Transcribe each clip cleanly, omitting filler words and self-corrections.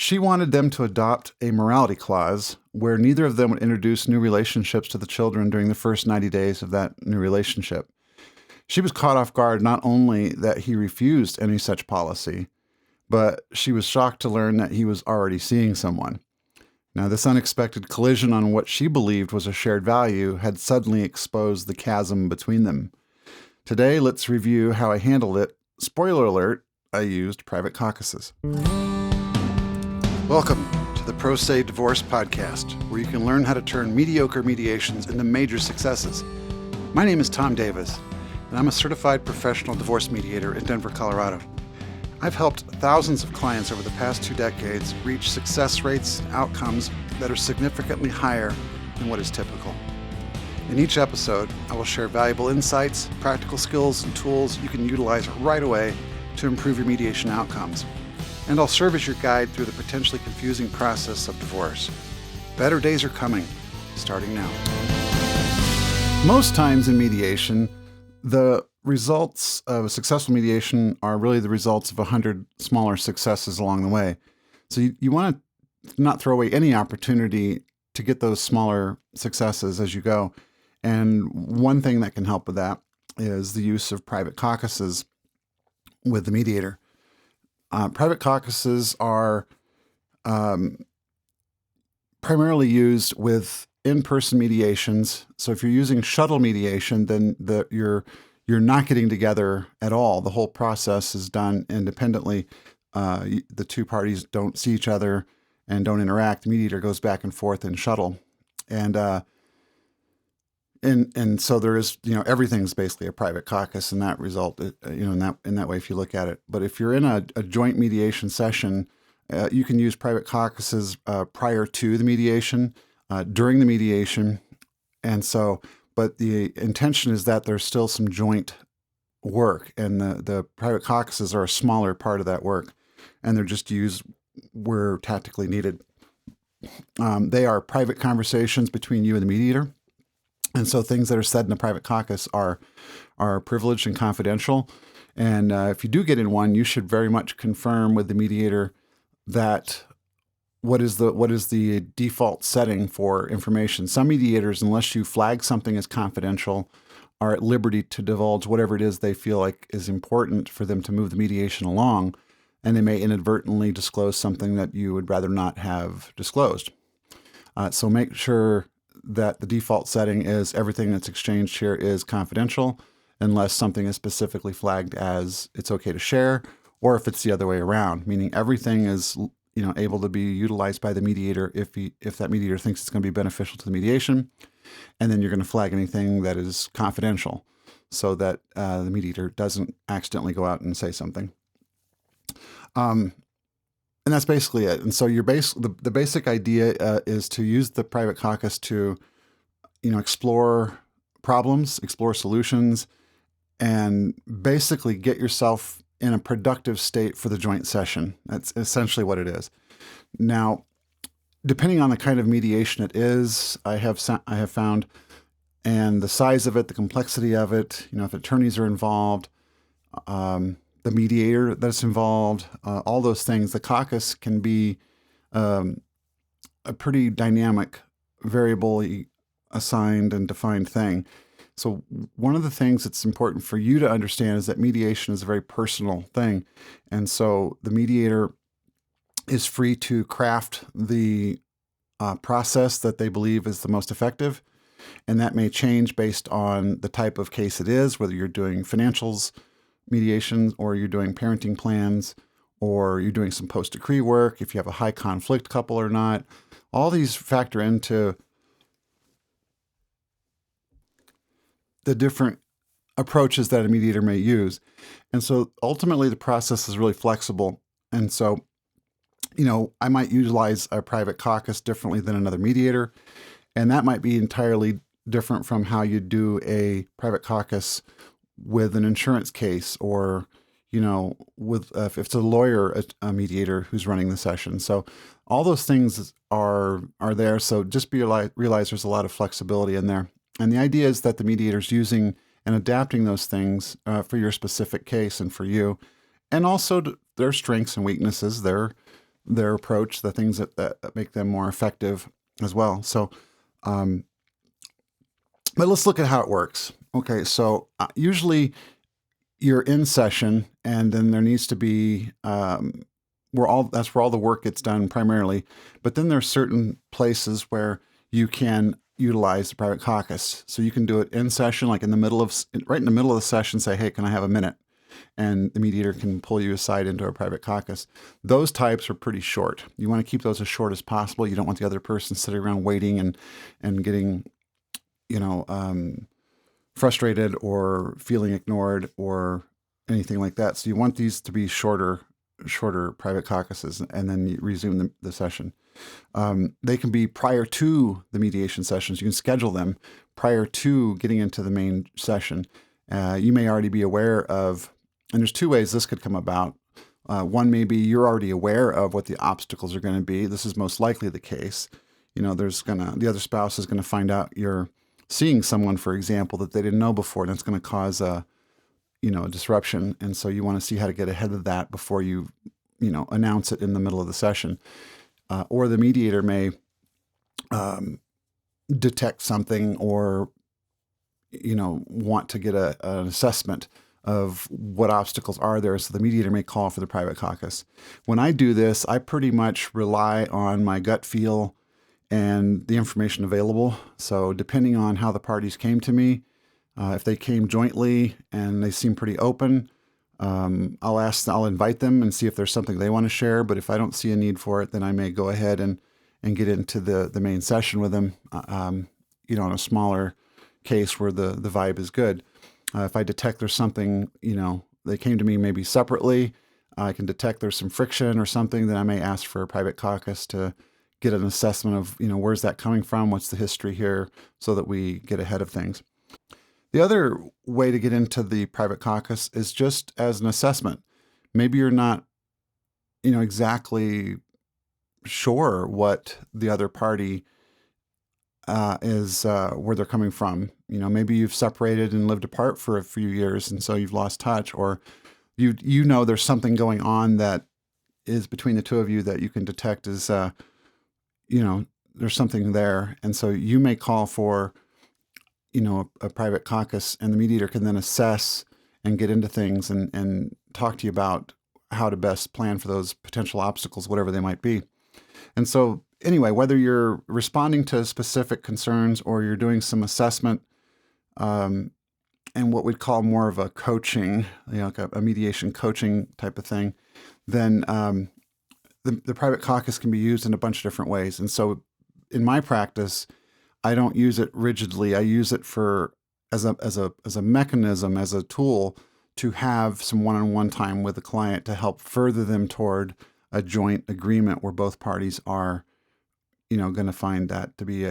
She wanted them to adopt a morality clause where neither of them would introduce new relationships to the children during the first 90 days of that new relationship. She was caught off guard not only that he refused any such policy, but she was shocked to learn that he was already seeing someone. Now, this unexpected collision on what she believed was a shared value had suddenly exposed the chasm between them. Today, let's review how I handled it. Spoiler alert, I used Private Caucuses. Welcome to the Pro Se Divorce Podcast, where you can learn how to turn mediocre mediations into major successes. My name is Tom Davis, and I'm a certified professional divorce mediator in Denver, Colorado. I've helped thousands of clients over the past 2 decades reach success rates and outcomes that are significantly higher than what is typical. In each episode, I will share valuable insights, practical skills, and tools you can utilize right away to improve your mediation outcomes. And I'll serve as your guide through the potentially confusing process of divorce. Better days are coming, starting now. Most times in mediation, the results of a successful mediation are really the results of 100 smaller successes along the way. So you want to not throw away any opportunity to get those smaller successes as you go. And one thing that can help with that is the use of private caucuses with the mediator. Private caucuses are primarily used with in-person mediations. So if you're using shuttle mediation, then you're not getting together at all. The whole process is done independently. The two parties don't see each other and don't interact. The mediator goes back and forth in shuttle, and so there is, everything's basically a private caucus in that result. In that way, if you look at it. But if you're in a joint mediation session, you can use private caucuses prior to the mediation, during the mediation, and so. But the intention is that there's still some joint work, and the private caucuses are a smaller part of that work, and they're just used where tactically needed. They are private conversations between you and the mediator, and so things that are said in a private caucus are privileged and confidential. And if you do get in one, you should very much confirm with the mediator that what is the default setting for information. Some mediators, unless you flag something as confidential, are at liberty to divulge whatever it is they feel like is important for them to move the mediation along, and they may inadvertently disclose something that you would rather not have disclosed. So make sure that the default setting is everything that's exchanged here is confidential, unless something is specifically flagged as it's okay to share, or if it's the other way around, meaning everything is able to be utilized by the mediator if that mediator thinks it's going to be beneficial to the mediation, and then you're going to flag anything that is confidential so that the mediator doesn't accidentally go out and say something. And that's basically it. And so the basic idea is to use the private caucus to, explore problems, explore solutions, and basically get yourself in a productive state for the joint session. That's essentially what it is. Now, depending on the kind of mediation it is, I have found, and the size of it, the complexity of it, if attorneys are involved, the mediator that's involved, all those things, the caucus can be a pretty dynamic, variably assigned and defined thing. So one of the things that's important for you to understand is that mediation is a very personal thing. And so the mediator is free to craft the process that they believe is the most effective. And that may change based on the type of case it is, whether you're doing financials mediation, or you're doing parenting plans, or you're doing some post-decree work, if you have a high conflict couple or not. All these factor into the different approaches that a mediator may use. And so ultimately the process is really flexible. And so, I might utilize a private caucus differently than another mediator. And that might be entirely different from how you do a private caucus with an insurance case, or, with if it's a lawyer, a mediator who's running the session. So all those things are there. So just realize there's a lot of flexibility in there. And the idea is that the mediator's using and adapting those things for your specific case and for you, and also their strengths and weaknesses, their their approach, the things that make them more effective as well. So, but let's look at how it works. Okay, so usually you're in session, and then there needs to be that's where all the work gets done primarily. But then there's certain places where you can utilize the private caucus. So you can do it in session, like right in the middle of the session, say, hey, can I have a minute? And the mediator can pull you aside into a private caucus. Those types are pretty short. You want to keep those as short as possible. You don't want the other person sitting around waiting and getting, frustrated or feeling ignored or anything like that. So you want these to be shorter private caucuses, and then you resume the session. They can be prior to the mediation sessions. You can schedule them prior to getting into the main session. You may already be aware of, and there's two ways this could come about. One may be you're already aware of what the obstacles are going to be. This is most likely the case. The other spouse is going to find out you're seeing someone, for example, that they didn't know before, and it's going to cause a disruption. And so you want to see how to get ahead of that before you announce it in the middle of the session. Or the mediator may detect something or, want to get an assessment of what obstacles are there. So the mediator may call for the private caucus. When I do this, I pretty much rely on my gut feel and the information available. So depending on how the parties came to me, if they came jointly and they seem pretty open, I'll invite them and see if there's something they want to share. But if I don't see a need for it, then I may go ahead and get into the main session with them, in a smaller case where the vibe is good. If I detect there's something, they came to me maybe separately, I can detect there's some friction or something, then I may ask for a private caucus to get an assessment of, where's that coming from? What's the history here, so that we get ahead of things. The other way to get into the private caucus is just as an assessment. Maybe you're not, exactly sure what the other party is, where they're coming from. Maybe you've separated and lived apart for a few years, and so you've lost touch, or there's something going on that is between the two of you that you can detect as, there's something there. And so you may call for, a private caucus, and the mediator can then assess and get into things and talk to you about how to best plan for those potential obstacles, whatever they might be. And so anyway, whether you're responding to specific concerns or you're doing some assessment, and what we'd call more of a coaching, like a mediation coaching type of thing, then the private caucus can be used in a bunch of different ways. And so in my practice, I don't use it rigidly. I use it as a mechanism, as a tool to have some one-on-one time with the client to help further them toward a joint agreement where both parties are, going to find that to be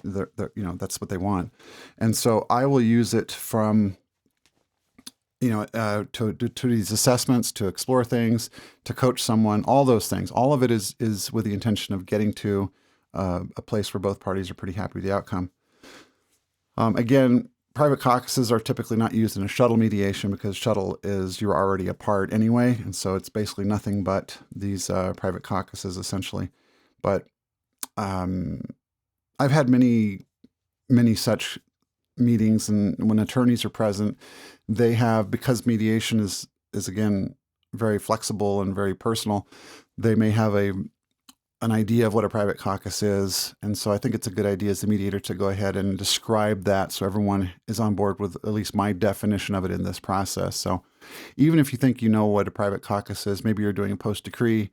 that's what they want. And so I will use it from, to these assessments, to explore things, to coach someone, all those things. All of it is with the intention of getting to a place where both parties are pretty happy with the outcome. Again, private caucuses are typically not used in a shuttle mediation because shuttle is you're already apart anyway, and so it's basically nothing but these private caucuses essentially. But I've had many such meetings, and when attorneys are present, they have, because mediation is again very flexible and very personal, they may have an idea of what a private caucus is. And so I think it's a good idea as the mediator to go ahead and describe that so everyone is on board with at least my definition of it in this process. So even if you think you know what a private caucus is, maybe you're doing a post-decree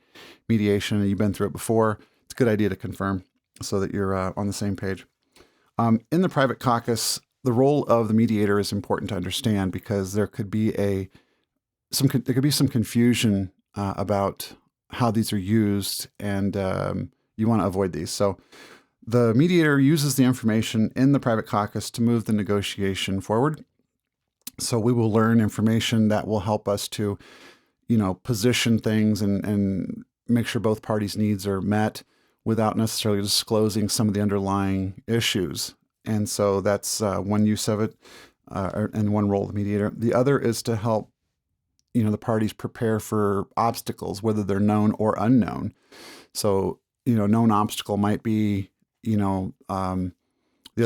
mediation and you've been through it before, it's a good idea to confirm so that you're on the same page. In the private caucus, the role of the mediator is important to understand because there could be some confusion about how these are used, and you want to avoid these. So the mediator uses the information in the private caucus to move the negotiation forward. So we will learn information that will help us to, position things and make sure both parties' needs are met without necessarily disclosing some of the underlying issues. And so that's one use of it, and one role of the mediator. The other is to help the parties prepare for obstacles, whether they're known or unknown. So, known obstacle might be, the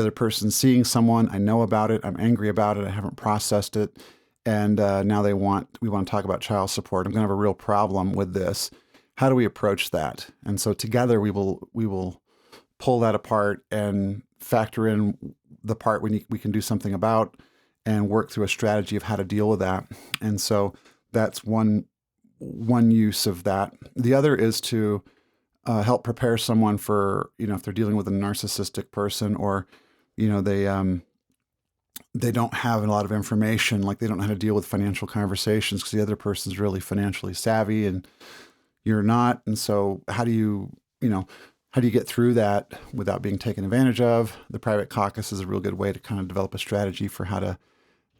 other person seeing someone, I know about it, I'm angry about it, I haven't processed it, and now we want to talk about child support. I'm going to have a real problem with this. How do we approach that? And so together we will pull that apart and factor in the part we can do something about and work through a strategy of how to deal with that. And so that's one use of that. The other is to help prepare someone for, if they're dealing with a narcissistic person, or, they don't have a lot of information, like they don't know how to deal with financial conversations because the other person's really financially savvy and you're not. And so how do you get through that without being taken advantage of? The private caucus is a real good way to kind of develop a strategy for how to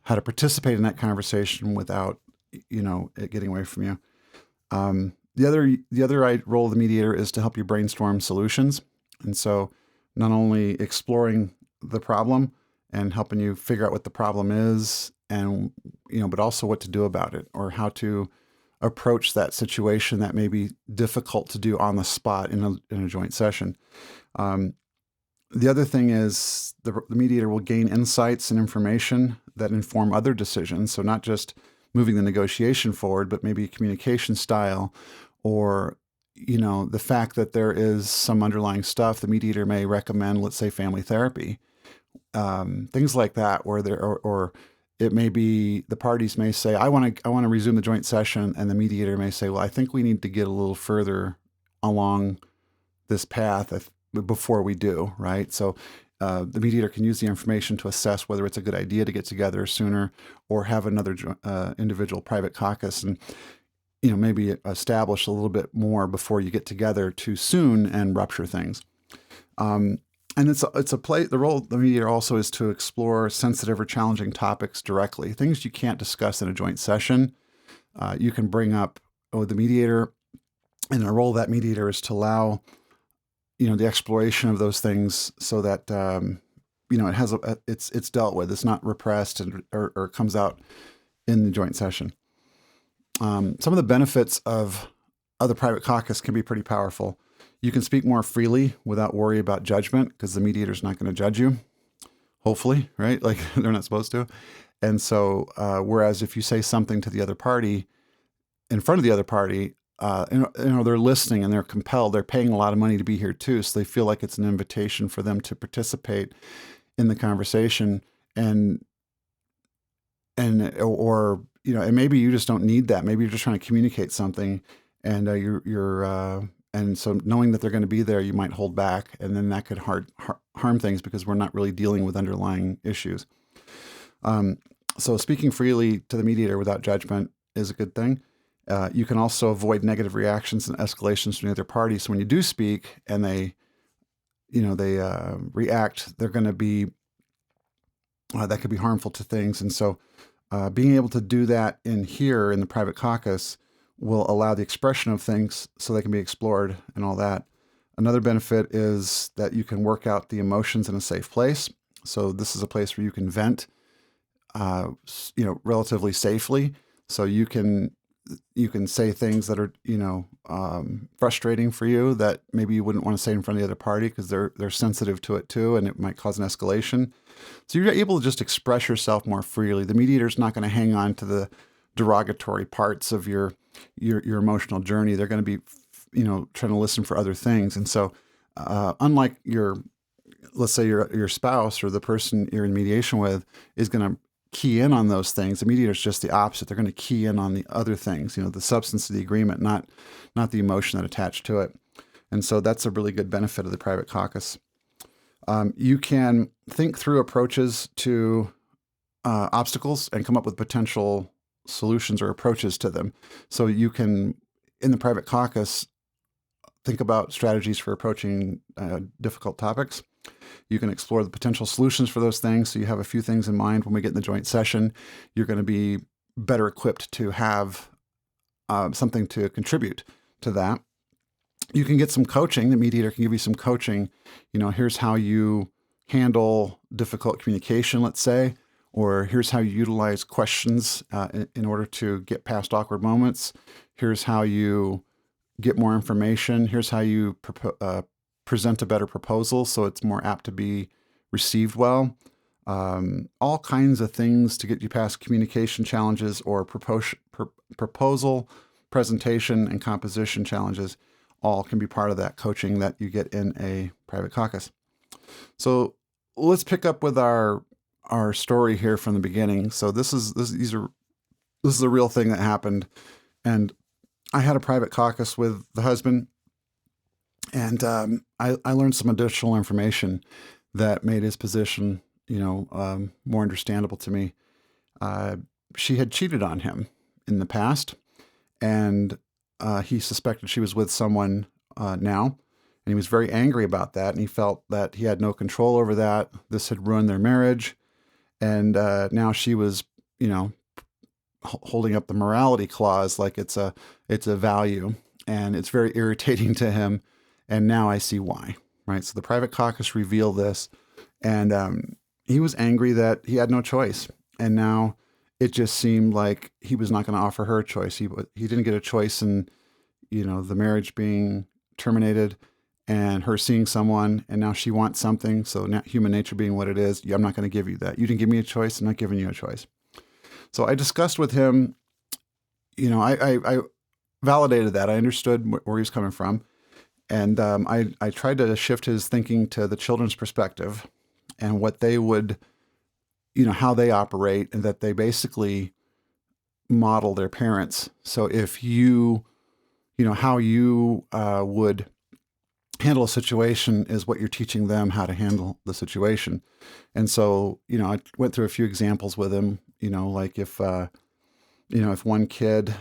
participate in that conversation without, it getting away from you. The other role of the mediator is to help you brainstorm solutions. And so not only exploring the problem and helping you figure out what the problem is, and, but also what to do about it, or how to approach that situation that may be difficult to do on the spot in a joint session. The other thing is the mediator will gain insights and information that inform other decisions. So not just moving the negotiation forward, but maybe communication style, or, the fact that there is some underlying stuff. The mediator may recommend, let's say, family therapy, things like that, where or it may be the parties may say, I want to resume the joint session, and the mediator may say, well, I think we need to get a little further along this path before we do, right? So the mediator can use the information to assess whether it's a good idea to get together sooner, or have another individual private caucus, and maybe establish a little bit more before you get together too soon and rupture things. And it's a play. The role of the mediator also is to explore sensitive or challenging topics directly, things you can't discuss in a joint session. You can bring up with the mediator, and the role of that mediator is to allow, the exploration of those things so that it has it's dealt with. It's not repressed or comes out in the joint session. Some of the benefits of the private caucus can be pretty powerful. You can speak more freely without worry about judgment, because the mediator's not going to judge you, hopefully, right? Like they're not supposed to. And so, whereas if you say something to the other party, in front of the other party, they're listening and they're compelled. They're paying a lot of money to be here too, so they feel like it's an invitation for them to participate in the conversation, and maybe you just don't need that. Maybe you're just trying to communicate something, and and so knowing that they're going to be there, you might hold back, and then that could harm things because we're not really dealing with underlying issues. So speaking freely to the mediator without judgment is a good thing. You can also avoid negative reactions and escalations from the other party. So when you do speak and they react, they're going to be that could be harmful to things. And so being able to do that in the private caucus will allow the expression of things so they can be explored and all that. Another benefit is that you can work out the emotions in a safe place. So this is a place where you can vent, relatively safely. So you can say things that are, frustrating for you that maybe you wouldn't want to say in front of the other party because they're sensitive to it too, and it might cause an escalation. So you're able to just express yourself more freely. The mediator's not going to hang on to the derogatory parts of your emotional journey. They're going to be, trying to listen for other things. And so, unlike let's say your spouse or the person you're in mediation with is going to key in on those things, the mediator is just the opposite. They're going to key in on the other things, the substance of the agreement, not the emotion that attached to it. And so that's a really good benefit of the private caucus. You can think through approaches to obstacles and come up with potential solutions or approaches to them. So you can, in the private caucus, think about strategies for approaching difficult topics. You can explore the potential solutions for those things. So you have a few things in mind when we get in the joint session. You're going to be better equipped to have something to contribute to that. You can get some coaching. The mediator can give you some coaching. Here's how you handle difficult communication, let's say, or here's how you utilize questions in order to get past awkward moments. Here's how you get more information. Here's how you present a better proposal so it's more apt to be received well. All kinds of things to get you past communication challenges or proposal, presentation, and composition challenges. All can be part of that coaching that you get in a private caucus. So let's pick up with our story here from the beginning. So this is a real thing that happened, and I had a private caucus with the husband, and I learned some additional information that made his position, more understandable to me. She had cheated on him in the past, and he suspected she was with someone now. And he was very angry about that, and he felt that he had no control over that. This had ruined their marriage, and now she was, holding up the morality clause like it's a value, and it's very irritating to him. And now I see why, right? So the private caucus revealed this, and he was angry that he had no choice, and now it just seemed like he was not going to offer her a choice. He didn't get a choice in, the marriage being terminated and her seeing someone, and now she wants something. So now, human nature being what it is, I'm not going to give you that. You didn't give me a choice. I'm not giving you a choice. So I discussed with him, I validated that. I understood where he was coming from. And I tried to shift his thinking to the children's perspective and what they would, how they operate, and that they basically model their parents. So if you, how you would handle a situation is what you're teaching them how to handle the situation. And so, I went through a few examples with him, like if one kid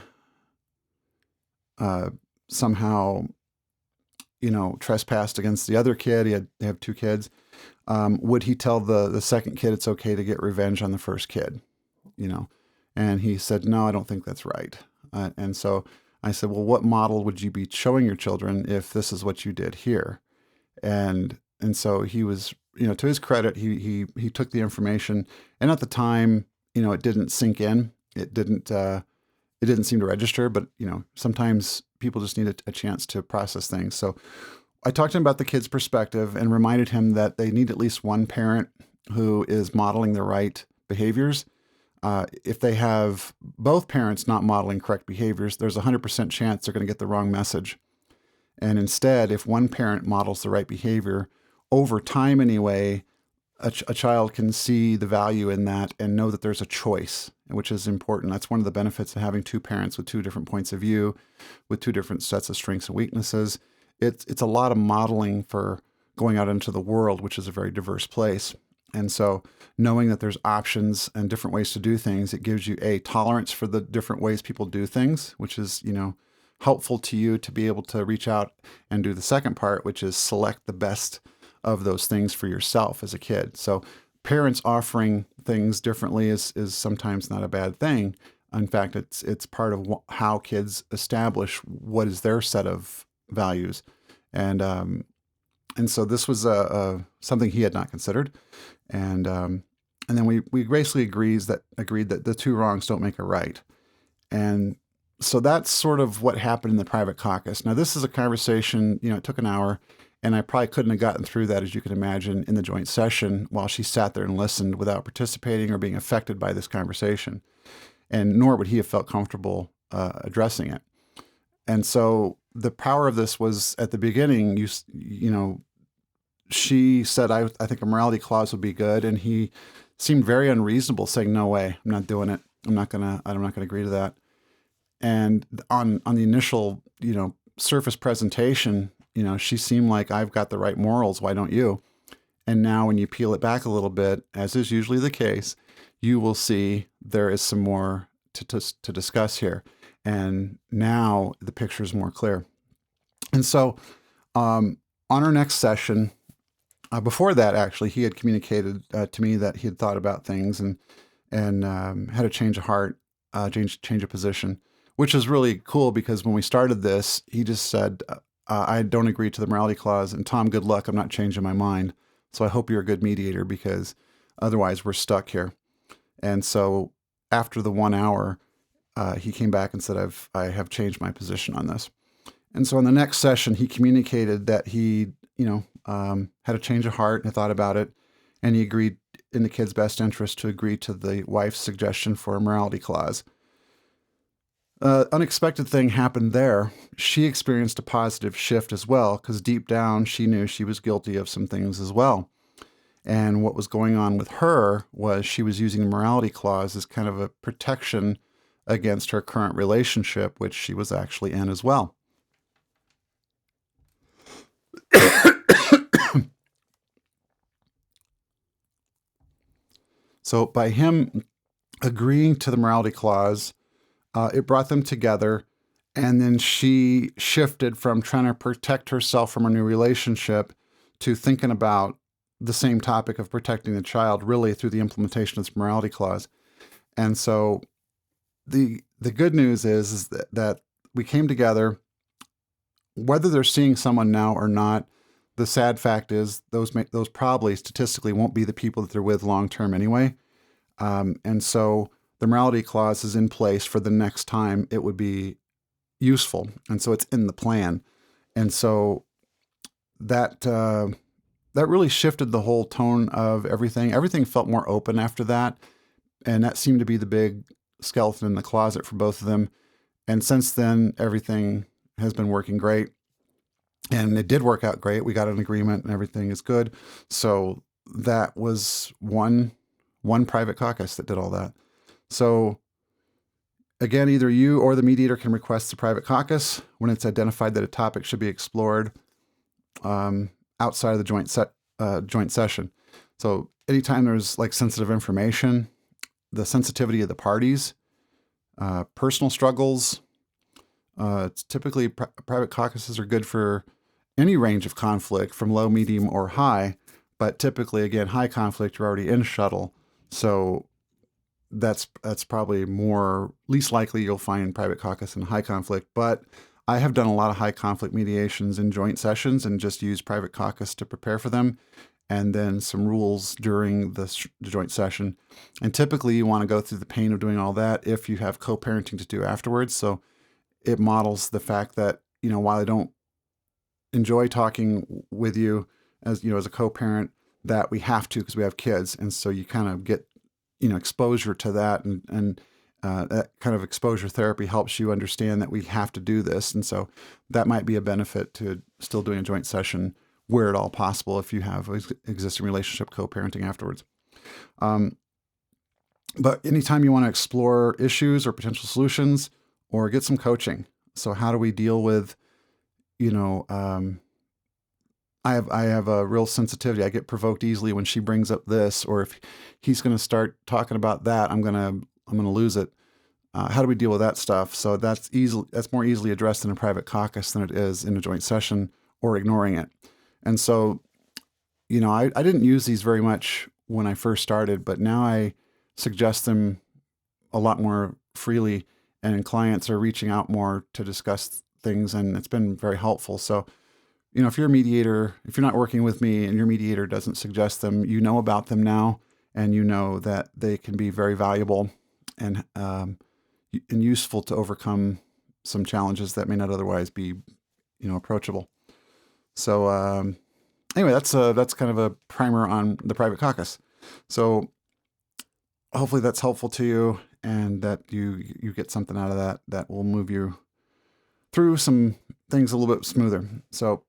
somehow, trespassed against the other kid, they have two kids, would he tell the second kid it's okay to get revenge on the first kid, And he said, no, I don't think that's right. And so I said, well, what model would you be showing your children if this is what you did here? And so he was, to his credit, he took the information, and at the time, it didn't sink in. It didn't seem to register, but sometimes people just need a chance to process things. So I talked to him about the kid's perspective and reminded him that they need at least one parent who is modeling the right behaviors. If they have both parents not modeling correct behaviors, there's a 100% chance they're going to get the wrong message. And instead, if one parent models the right behavior, over time anyway, a child can see the value in that and know that there's a choice, which is important. That's one of the benefits of having two parents with two different points of view, with two different sets of strengths and weaknesses. It's a lot of modeling for going out into the world, which is a very diverse place. And so knowing that there's options and different ways to do things, it gives you a tolerance for the different ways people do things, which is, helpful to you to be able to reach out and do the second part, which is select the best of those things for yourself as a kid. So parents offering things differently is sometimes not a bad thing. In fact, it's part of how kids establish what is their set of values. And so this was something he had not considered. And then we basically agreed that the two wrongs don't make a right. And so that's sort of what happened in the private caucus. Now, this is a conversation, it took an hour, and I probably couldn't have gotten through that, as you can imagine, in the joint session while she sat there and listened without participating or being affected by this conversation. And nor would he have felt comfortable addressing it. And so the power of this was at the beginning, she said, I think a morality clause would be good. And he seemed very unreasonable, saying, no way, I'm not doing it. I'm not going to agree to that. And on the initial, surface presentation, she seemed like, I've got the right morals. Why don't you? And now when you peel it back a little bit, as is usually the case, you will see there is some more to discuss here. And now the picture is more clear. And so on our next session, before that, actually, he had communicated to me that he had thought about things and had a change of heart, change of position, which is really cool because when we started this, he just said, I don't agree to the morality clause. And Tom, good luck. I'm not changing my mind. So I hope you're a good mediator because otherwise we're stuck here. And so after the 1 hour, he came back and said, I have changed my position on this. And so in the next session, he communicated that he, had a change of heart and thought about it, and he agreed in the kid's best interest to agree to the wife's suggestion for a morality clause. Unexpected thing happened there. She experienced a positive shift as well, because deep down she knew she was guilty of some things as well. And what was going on with her was she was using the morality clause as kind of a protection against her current relationship, which she was actually in as well. So by him agreeing to the morality clause, it brought them together, and then she shifted from trying to protect herself from a new relationship to thinking about the same topic of protecting the child, really through the implementation of this morality clause. And so the good news is that we came together. Whether they're seeing someone now or not, the sad fact is those probably statistically won't be the people that they're with long term anyway. And so the morality clause is in place for the next time it would be useful. And so it's in the plan. And so that really shifted the whole tone of everything. Everything felt more open after that. And that seemed to be the big skeleton in the closet for both of them. And since then, everything has been working great. And it did work out great. We got an agreement and everything is good. So that was one private caucus that did all that. So again, either you or the mediator can request the private caucus when it's identified that a topic should be explored outside of the joint session. So anytime there's like sensitive information, the sensitivity of the parties, personal struggles, it's typically private caucuses are good for any range of conflict from low, medium, or high. But typically, again, high conflict, you're already in shuttle. So that's probably least likely you'll find private caucus in high conflict. But I have done a lot of high conflict mediations in joint sessions and just use private caucus to prepare for them, and then some rules during the joint session. And typically you want to go through the pain of doing all that if you have co-parenting to do afterwards. So it models the fact that, while I don't enjoy talking with you as a co-parent, that we have to because we have kids. And so you kind of get, exposure to that, and that kind of exposure therapy helps you understand that we have to do this. And so that might be a benefit to still doing a joint session where at all possible if you have an existing relationship co-parenting afterwards. But anytime you want to explore issues or potential solutions or get some coaching. So how do we deal with, I have a real sensitivity. I get provoked easily when she brings up this, or if he's going to start talking about that, I'm going to lose it. How do we deal with that stuff? So that's more easily addressed in a private caucus than it is in a joint session or ignoring it. And so, I didn't use these very much when I first started, but now I suggest them a lot more freely, and clients are reaching out more to discuss things, and it's been very helpful. So, if you're a mediator, if you're not working with me and your mediator doesn't suggest them, you know about them now, and you know that they can be very valuable and useful to overcome some challenges that may not otherwise be, approachable. So anyway, that's kind of a primer on the private caucus. So hopefully that's helpful to you, and that you get something out of that will move you through some things a little bit smoother. So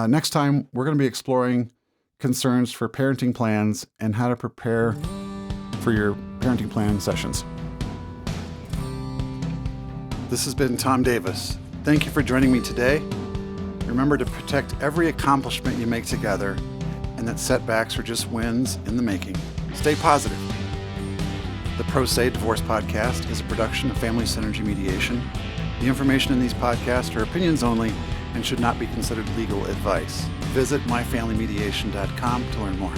next time we're going to be exploring concerns for parenting plans and how to prepare for your parenting plan sessions. This has been Tom Davis. Thank you for joining me today. Remember to protect every accomplishment you make together, and that setbacks are just wins in the making. Stay positive. The Pro Se Divorce Podcast is a production of Family Synergy Mediation. The information in these podcasts are opinions only and should not be considered legal advice. Visit myfamilymediation.com to learn more.